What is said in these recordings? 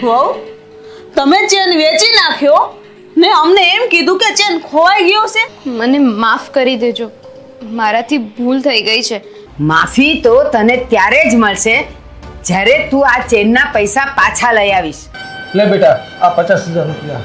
વહુ, તમે ચેન વેચી નાખ્યો ને અમને એમ કીધું કે ચેન ખોવાઈ ગયો છે. મને માફ કરી દેજો, મારાથી ભૂલ થઈ ગઈ છે. માફી તો તને ત્યારે જ મળશે જ્યારે તું આ ચેનના પૈસા પાછા લઈ આવીશ. લે બેટા, આ 50,000 રૂપિયા.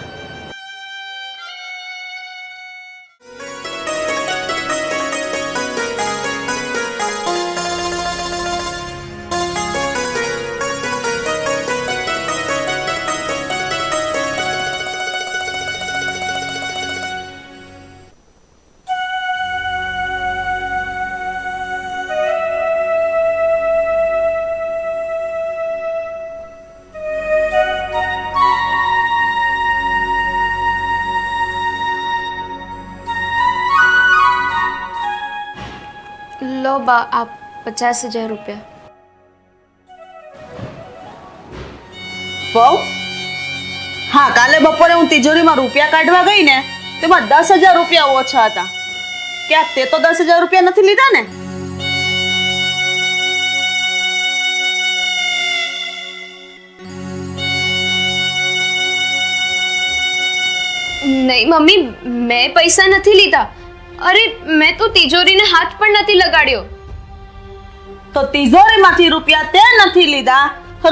લો બા, આ 50,000 રૂપિયા. વહુ, હા, કાલે બપોરે હું તિજોરીમાં રૂપિયા કાઢવા ગઈ ને તેમાં 10,000 રૂપિયા ઓછા હતા. ક્યાં તે તો 10,000 રૂપિયા નથી લીધા ને? નહીં મમ્મી, મેં પૈસા નથી લીધા. અરે મેં તો તિજોરીને હાથ પણ નથી લગાડ્યો. તો તિજોરીમાંથી રૂપિયા તે નથી લીધા,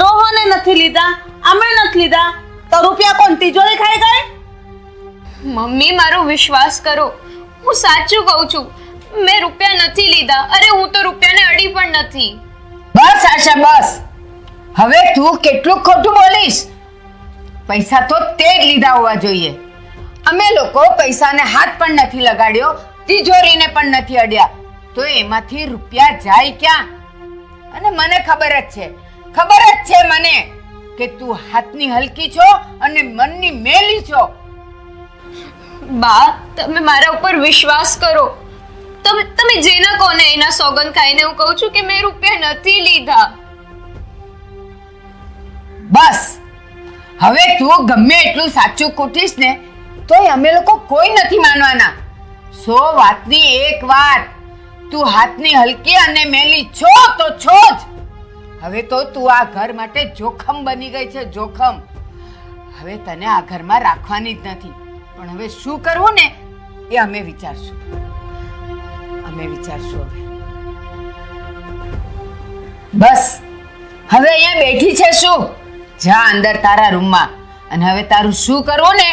રોહને નથી લીધા, અમે નથી લીધા, તો રૂપિયા કોણ તિજોરી ખાઈ ગઈ? મમ્મી, મારો વિશ્વાસ કરો, હું સાચું કહું છું. મેં રૂપિયા નથી લીધા. અરે હું તો રૂપિયાને અડી પણ નથી. બસ આશા, બસ. હવે તું કેટલું ખોટું બોલીશ. પૈસા તો તે જ લીધા હોવા જોઈએ. અમે લોકો પૈસાને હાથ પણ નથી લગાડ્યો, તિજોરીને પણ નથી અડ્યા, તો એમાંથી રૂપિયા જાય ક્યાં? અને મને ખબર જ છે મને કે તું હાથની હલકી છો અને મનની મેલી છો. બા, તમે મારા ઉપર વિશ્વાસ કરો. તમે જેના કોને એના સોગંદ ખાઈને હું કહું છું કે મેં રૂપિયા નથી લીધા. બસ, હવે તું ગમે એટલું સાચું કૂટીશ ને તોય અમે લોકો કોઈ નથી માનવાના. 100 વાતની એક વાત, તું હાથની હલકી અને મેલી છો તો છો જ. હવે તો તું આ ઘર માટે જોખમ બની ગઈ છે, જોખમ. હવે તને આ ઘરમાં રાખવાની જ નથી. પણ હવે શું કરવું ને એ અમે વિચારશું. હવે બસ, હવે અહીંયા બેઠી છે શું? જા અંદર તારા રૂમમાં, અને હવે તારું શું કરવું ને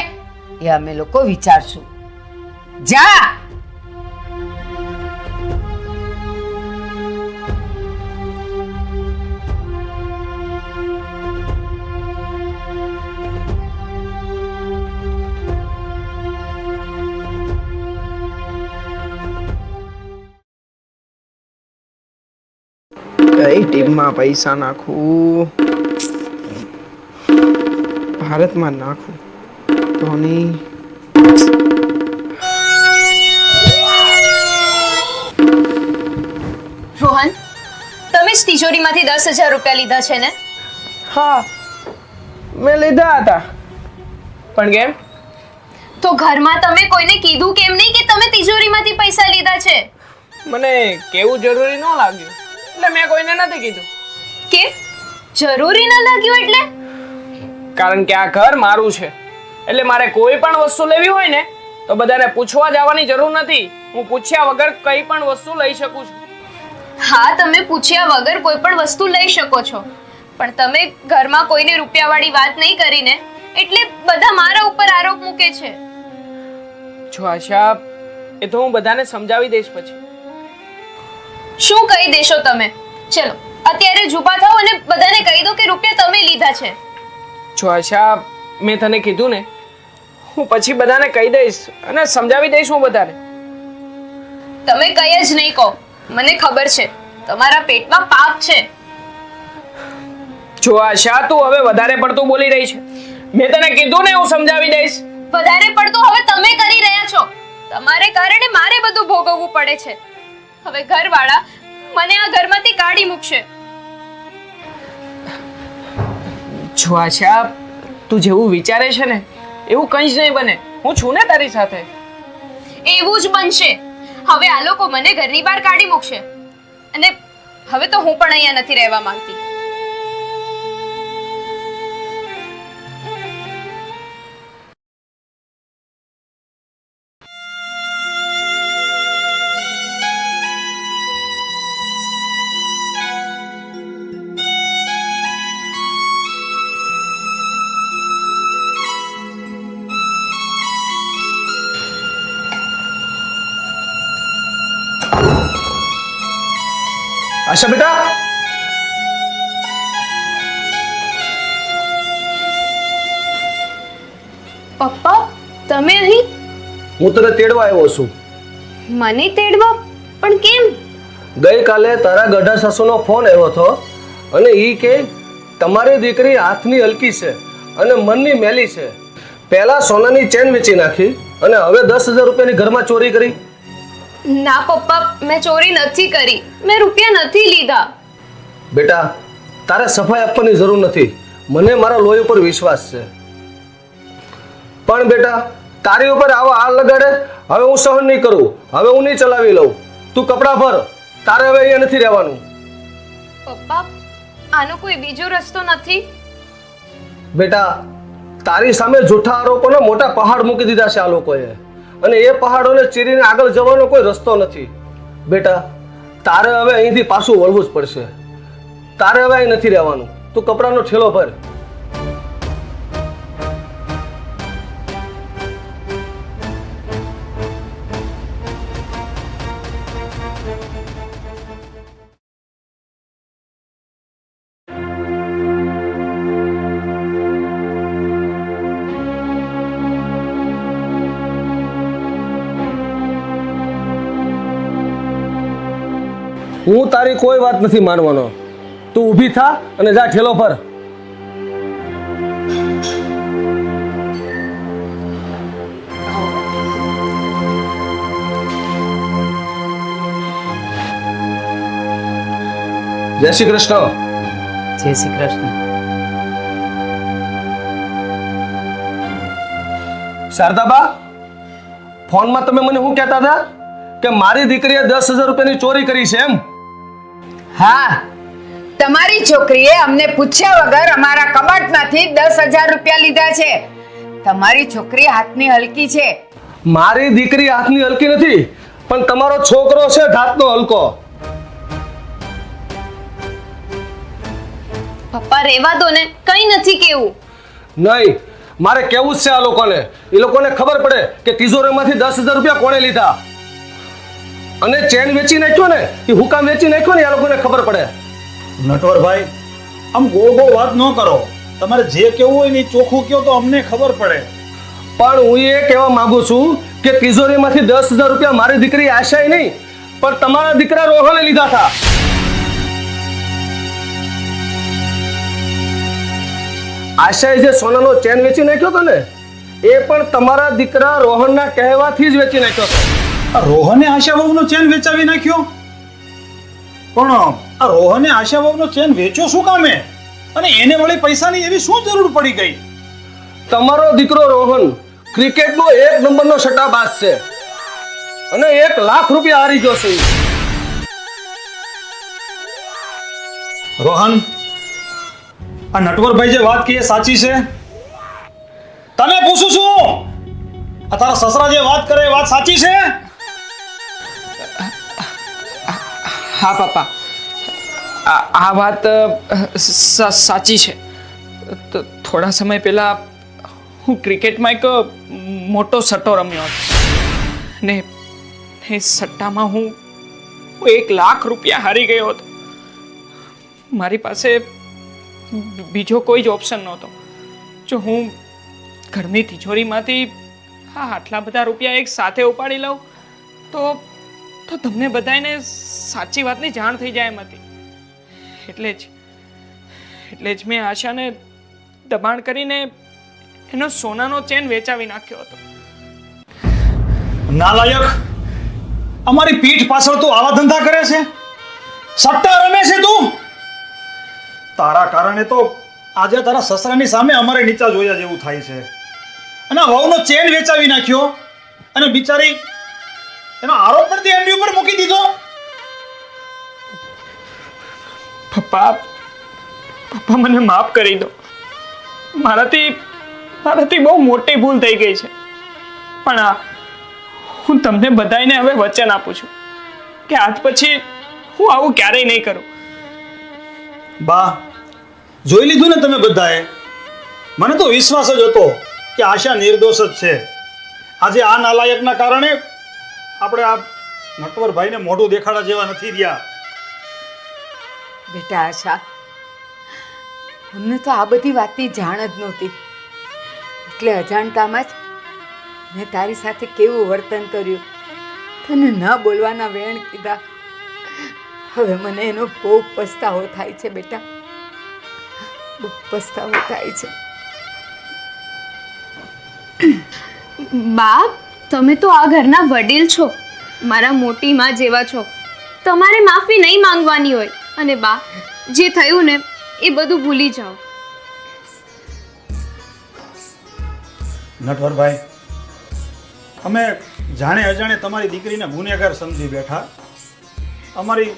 એ અમે લોકો વિચારશું. જા. કઈ ટીમમાં પૈસા નાખું? ભારતમાં નાખું. ધોની. રોહન, તમે જ તિજોરીમાંથી 10,000 રૂપિયા લીધા છે ને? હા, મેં લીધા હતા. પણ કેમ? તો ઘરમાં તમે કોઈને કીધું કેમ નહીં કે તમે તિજોરીમાંથી પૈસા લીધા છે? મને કેવું જરૂરી ન લાગ્યું એટલે મેં કોઈને નથી કીધું. કે જરૂરી ન લાગ્યું એટલે? કારણ કે આ ઘર મારું છે, એટલે મારે કોઈ પણ વસ્તુ લેવી હોય ને તો બધાને પૂછવા જવાની જરૂર નથી. હું પૂછ્યા વગર કઈ પણ વસ્તુ લઈ શકું છું. હા, તમે પૂછ્યા વગર કોઈ પણ વસ્તુ લઈ શકો છો, પણ તમે ઘરમાં કોઈને રૂપિયાવાળી વાત નહીં કરીને એટલે બધા મારા ઉપર આરોપ મૂકે છે. જો આશા, એ તો હું બધાને સમજાવી દઈશ પછી. શું કહી દેશો તમે? ચલો અત્યારે જ ઊભા થાઓ અને બધાને કહી દો કે રૂપિયા તમે લીધા છે. જો આશા, મેં તને કીધું ને, હું પછી બધાને કહી દઈશ અને સમજાવી દઈશ હું બધાને. તમે કઈ જ નહીં કહો, મને ખબર છે તમારા પેટમાં પાપ છે. જો આશા, તું હવે વધારે પડતું બોલી રહી છે. મેં તને કીધું ને, હું સમજાવી દઈશ. વધારે પડતું હવે તમે કરી રહ્યા છો. તમારે કારણે મારે બધું ભોગવવું પડે છે. હવે ઘરવાળા મને આ ઘરમાંથી કાઢી મૂકશે. જો આશા, તું જેવું વિચારે છે ને એવું કંઈ જ નહીં બને. હું છું ને તારી સાથે. એવું જ બનશે. હવે આ લોકો મને ઘરની બહાર કાઢી મૂકશે અને હવે તો હું પણ અહીંયા નથી રહેવા માંગતી. આશા બેટા, પપ્પા તમે અહીં હું તને તેડવા આવ્યો છું. મને તેડવા? પણ કેમ? ગઈકાલે તારા ગઢા સાસુનો ફોન આવ્યો હતો અને ઈ કે તમારી દીકરી હાથની હલકી છે અને મનની મેલી છે. પહેલા સોનાની ચેન વેચી નાખી અને હવે 10,000 રૂપિયાની ઘરમાં ચોરી કરી. ના પપ્પા, મેં ચોરી નથી કરી, મેં રૂપિયા નથી લીધા. બેટા, તારે સફાઈ આપવાની જરૂર નથી. મને મારા લોહી ઉપર વિશ્વાસ છે. પણ બેટા, તારી ઉપર આવા હાલ લગાડે હવે હું સહન નહીં કરું. હવે હું નહીં ચલાવી લઉં. તું કપડાં ભર. તારે હવે અહીંયા નથી રહેવાનું. પપ્પા, આનો કોઈ બીજો રસ્તો નથી? બેટા, તારી સામે જૂઠા આરોપોના મોટા પહાડ મૂકી દીધા છે આ લોકોએ, અને એ પહાડોને ચીરીને આગળ જવાનો કોઈ રસ્તો નથી. બેટા, તારે હવે અહીંથી પાછું વળવું જ પડશે. તારે હવે અહીં નથી રહેવાનું. તું કપડાનો ઠેલો ભર. હું તારી કોઈ વાત નથી માનવાનો. તું ઊભી થા અને જા ઠેલો ભર. જય શ્રી કૃષ્ણ. જય શ્રી કૃષ્ણ. શારદાબા, ફોનમાં તમે મને શું કહેતા હતા કે મારી દીકરીએ 10,000 રૂપિયાની ચોરી કરી છે એમ? હા, તમારી છોકરીએ અમને પૂછ્યા વગર અમારા કબાટમાંથી 10,000 રૂપિયા લીધા છે. તમારી છોકરી હાથની હલકી છે. મારી દીકરી હાથની હલકી નથી, પણ તમારો છોકરો છે હાથનો હલકો. પપ્પા રેવા દો ને, કઈ નથી કેવું. નહીં, મારે કેવું જ છે આ લોકોને. એ લોકોને ખબર પડે કે તિજોરીમાંથી 10,000 રૂપિયા કોણે લીધા. અને ચેન વેચી નાખ્યો ને, એ હુકામ વેચી નાખ્યો ને, આ લોકોને ખબર પડે. નટવરભાઈ, આમ ગોળ ગોળ વાત ન કરો. તમારે જે કેવું હોય ને એ ચોખ્ખું કહો તો અમને ખબર પડે. પણ હું એ કહેવા માંગુ છું કે તિજોરીમાંથી 10,000 રૂપિયા મારી દીકરી આશાએ નહીં, પણ તમારા દીકરા રોહને લીધા હતા. આશાએ જે સોનાનો ચેન વેચી નાખ્યો હતો ને, એ પણ તમારા દીકરા રોહનના કહેવાથી જ વેચી નાખ્યો હતો. આ રોહને આશાબાબુનો ચેન વેચાવી નાખ્યો? પણ આ રોહને આશાબાબુનો ચેન વેચ્યો શું કામે? અને એને વળી પૈસાની એવી શું જરૂર પડી ગઈ? તમારો દીકરો રોહન ક્રિકેટનો 1 નંબરનો સટ્ટાબાજ છે અને 1 લાખ રૂપિયા હારી ગયો છે. રોહન, આ નટવરભાઈ જે વાત કહે સાચી છે? તને પૂછું છું, આ તારા સસરા જે વાત કરે એ વાત સાચી છે? હા પપ્પા, આ વાત સાચી છે. થોડા સમય પહેલા હું ક્રિકેટમાં એક મોટો સટ્ટો રમ્યો હતો ને એ સટ્ટામાં હું 1 લાખ રૂપિયા હારી ગયો હતો. મારી પાસે બીજો કોઈ જ ઓપ્શન નહોતો. જો હું ઘરની તિજોરીમાંથી આટલા બધા રૂપિયા એક સાથે ઉપાડી લઉં તો તમને બધાને સાચી વાતની જાણ થઈ જાય એમ હતી. એટલે જ મેં આશાને દબાણ કરીને એનો સોનાનો ચેન વેચાવી નાખ્યો હતો. નાલાયક, અમારી પીઠ પાછળ તું આવા ધંધા કરે છે? સટ્ટા રમે છે તું? તારા કારણે તો આજે તારા સસરાની સામે અમારે નીચા જોયા જેવું થાય છે. અને વહુનો ચેન વેચાવી નાખ્યો અને બિચારી એનો આરોપ પણ તે એમની ઉપર મૂકી દીધો. પપ્પા મને માફ કરી દો. મારાથી બહુ મોટી ભૂલ થઈ ગઈ છે. પણ હું તમને બધાને હવે વચન આપું છું કે આજ પછી હું આવું ક્યારેય નહીં કરું. બા, જોઈ લીધું ને તમે બધાએ? મને તો વિશ્વાસ જ હતો કે આશા નિર્દોષ જ છે. આજે આ નાલાયકના કારણે આપણે આ નટવરભાઈને મોઢું દેખાડા જેવા નથી રહ્યા. બેટા આશા, અમને તો આ બધી વાતની જાણ જ નહોતી, એટલે અજાણતામાં જ મેં તારી સાથે કેવું વર્તન કર્યું, તને ન બોલવાના વેણ કીધા. હવે મને એનો બહુ પસ્તાવો થાય છે બેટા, બહુ પસ્તાવો થાય છે. બા, તમે તો આ ઘરના વડીલ છો, મારા મોટી માં જેવા છો. તમારે માફી નહીં માંગવાની હોય. અને બા, જે થયું ને એ બધું ભૂલી જાઓ. નટવરભાઈ, અમે જાણે અજાણે તમારી દીકરીને ગુનેગાર સમજી બેઠા. અમારી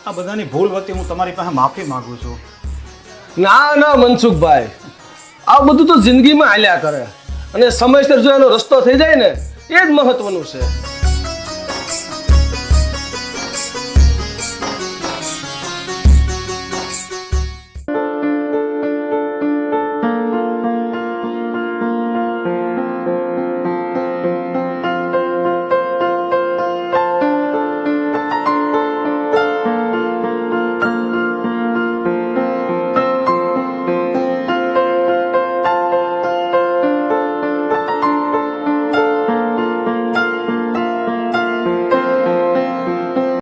આ બધાની ભૂલ વતી હું તમારી પાસે માફી માંગુ છું. ના ના મનસુખભાઈ, આ બધું તો જિંદગીમાં હાલ્યા કરે, અને સમયસર જો એનો રસ્તો થઈ જાય ને એ જ મહત્વનું છે.